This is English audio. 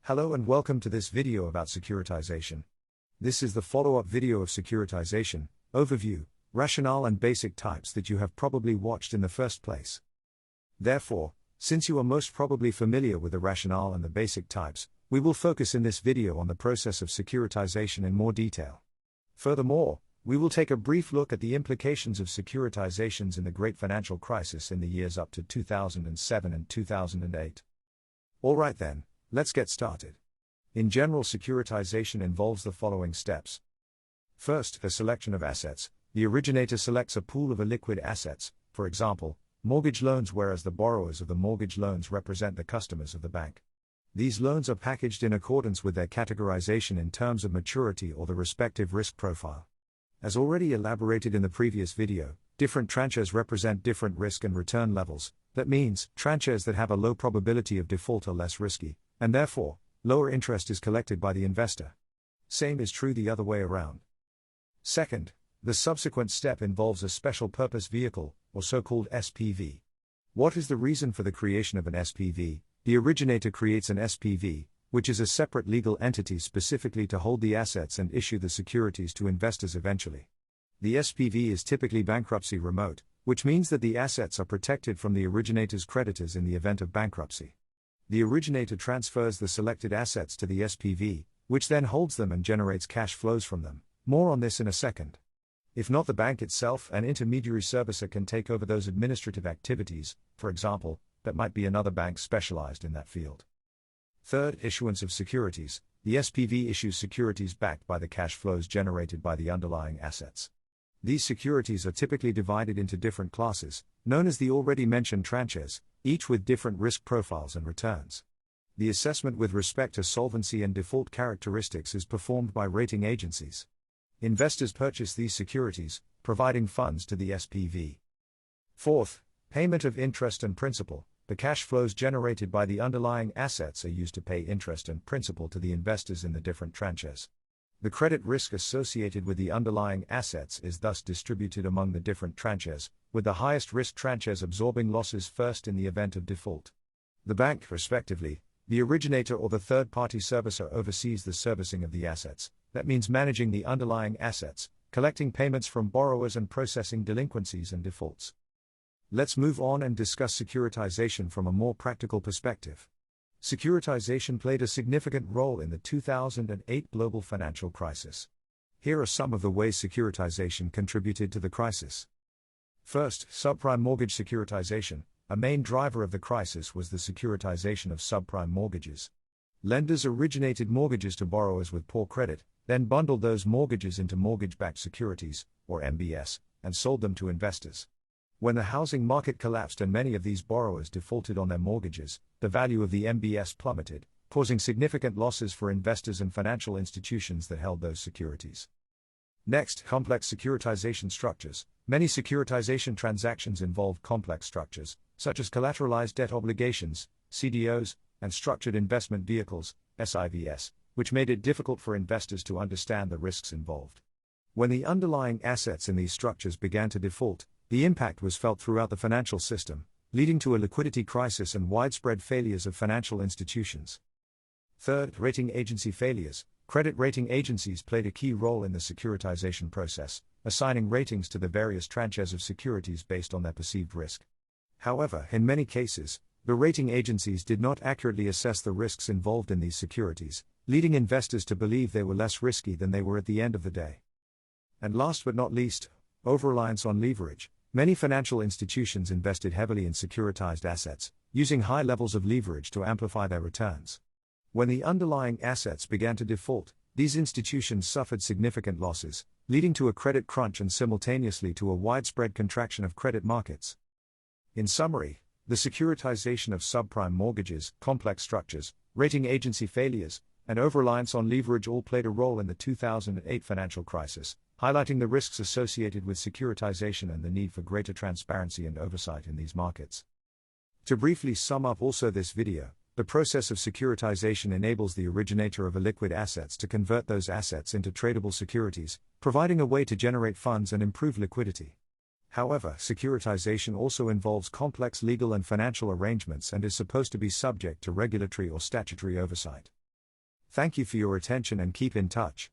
Hello and welcome to this video about securitization. This is the follow-up video of securitization, overview, rationale and basic types that you have probably watched in the first place. Therefore, since you are most probably familiar with the rationale and the basic types, we will focus in this video on the process of securitization in more detail. Furthermore, we will take a brief look at the implications of securitizations in the Great Financial Crisis in the years up to 2007 and 2008. Alright then, let's get started. In general, securitization involves the following steps. First, the selection of assets. The originator selects a pool of illiquid assets, for example, mortgage loans, whereas the borrowers of the mortgage loans represent the customers of the bank. These loans are packaged in accordance with their categorization in terms of maturity or the respective risk profile. As already elaborated in the previous video, different tranches represent different risk and return levels. That means, tranches that have a low probability of default are less risky, and therefore, lower interest is collected by the investor. Same is true the other way around. Second, the subsequent step involves a special purpose vehicle, or so-called SPV. What is the reason for the creation of an SPV? The originator creates an SPV, which is a separate legal entity specifically to hold the assets and issue the securities to investors eventually. The SPV is typically bankruptcy remote, which means that the assets are protected from the originator's creditors in the event of bankruptcy. The originator transfers the selected assets to the SPV, which then holds them and generates cash flows from them. More on this in a second. If not the bank itself, an intermediary servicer can take over those administrative activities, for example, that might be another bank specialized in that field. Third, issuance of securities. The SPV issues securities backed by the cash flows generated by the underlying assets. These securities are typically divided into different classes, known as the already mentioned tranches, each with different risk profiles and returns. The assessment with respect to solvency and default characteristics is performed by rating agencies. Investors purchase these securities, providing funds to the SPV. Fourth, payment of interest and principal. The cash flows generated by the underlying assets are used to pay interest and principal to the investors in the different tranches. The credit risk associated with the underlying assets is thus distributed among the different tranches, with the highest risk tranches absorbing losses first in the event of default. The bank, respectively, the originator or the third-party servicer oversees the servicing of the assets. That means managing the underlying assets, collecting payments from borrowers and processing delinquencies and defaults. Let's move on and discuss securitization from a more practical perspective. Securitization played a significant role in the 2008 global financial crisis. Here are some of the ways securitization contributed to the crisis. First, subprime mortgage securitization. A main driver of the crisis was the securitization of subprime mortgages. Lenders originated mortgages to borrowers with poor credit, then bundled those mortgages into mortgage-backed securities, or MBS, and sold them to investors. When the housing market collapsed and many of these borrowers defaulted on their mortgages, the value of the MBS plummeted, causing significant losses for investors and financial institutions that held those securities. Next, complex securitization structures. Many securitization transactions involved complex structures, such as collateralized debt obligations, CDOs, and structured investment vehicles, SIVs, which made it difficult for investors to understand the risks involved. When the underlying assets in these structures began to default, the impact was felt throughout the financial system, leading to a liquidity crisis and widespread failures of financial institutions. Third, rating agency failures. Credit rating agencies played a key role in the securitization process, assigning ratings to the various tranches of securities based on their perceived risk. However, in many cases, the rating agencies did not accurately assess the risks involved in these securities, leading investors to believe they were less risky than they were at the end of the day. And last but not least, over-reliance on leverage. Many financial institutions invested heavily in securitized assets, using high levels of leverage to amplify their returns. When the underlying assets began to default, these institutions suffered significant losses, leading to a credit crunch and simultaneously to a widespread contraction of credit markets. In summary, the securitization of subprime mortgages, complex structures, rating agency failures, and over-reliance on leverage all played a role in the 2008 financial crisis, highlighting the risks associated with securitization and the need for greater transparency and oversight in these markets. To briefly sum up also this video, the process of securitization enables the originator of illiquid assets to convert those assets into tradable securities, providing a way to generate funds and improve liquidity. However, securitization also involves complex legal and financial arrangements and is supposed to be subject to regulatory or statutory oversight. Thank you for your attention and keep in touch.